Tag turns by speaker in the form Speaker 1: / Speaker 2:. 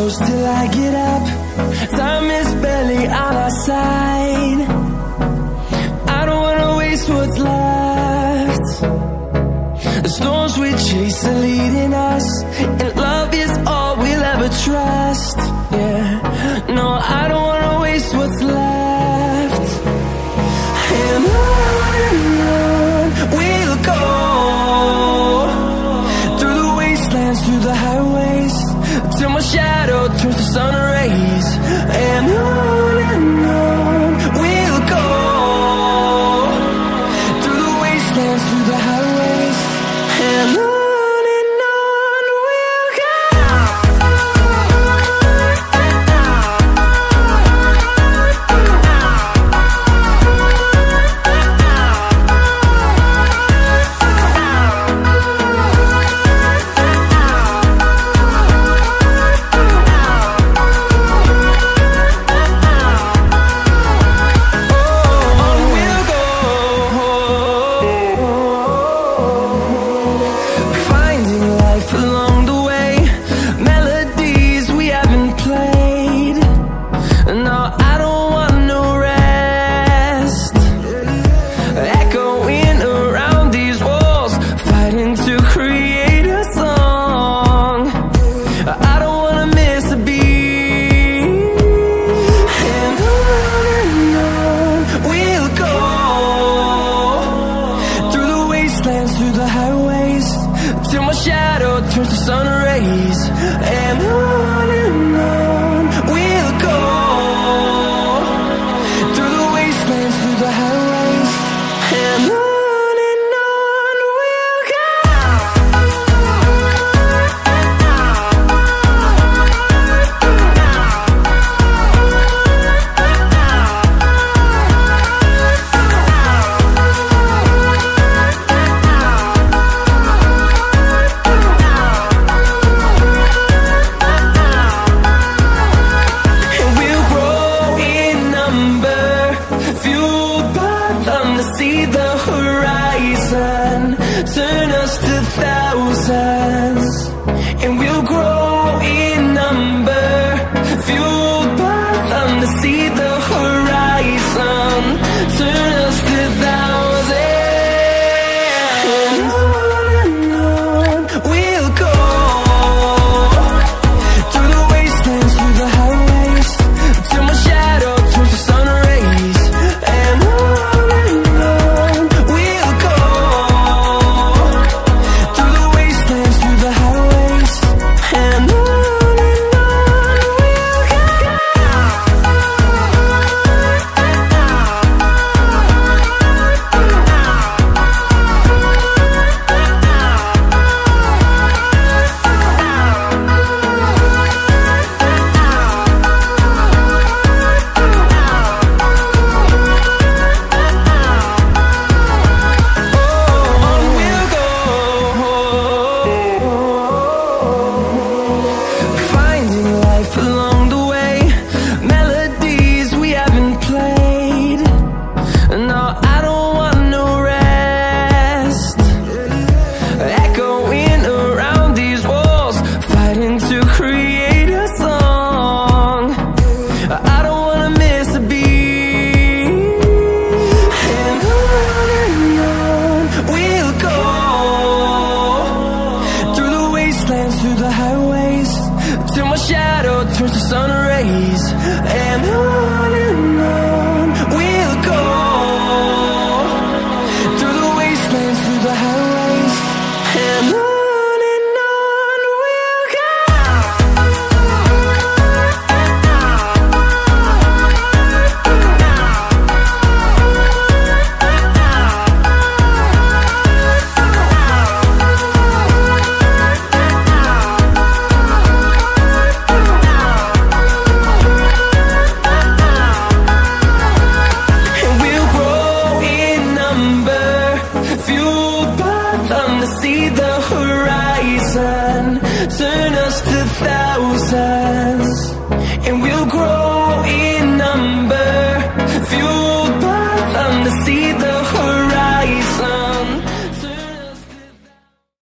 Speaker 1: close till I get up. Time is barely on our side. I don't wanna waste what's left. The storms we chase are leading us, and love is all we'll ever trust. Yeah, no, I don't wanna waste what's left. And on we'll go, through the wastelands, through the highways, till my shadow turns to sun rays. And on we'll go, through the wastelands, through the highways, and on we'll go. Through the highways, till my shadow turns to sun rays. And on we'll go, through the wastelands, through the highways, and on we'll go. See the horizon, turn us to thousands, and we'll grow in number, fueled by them to see the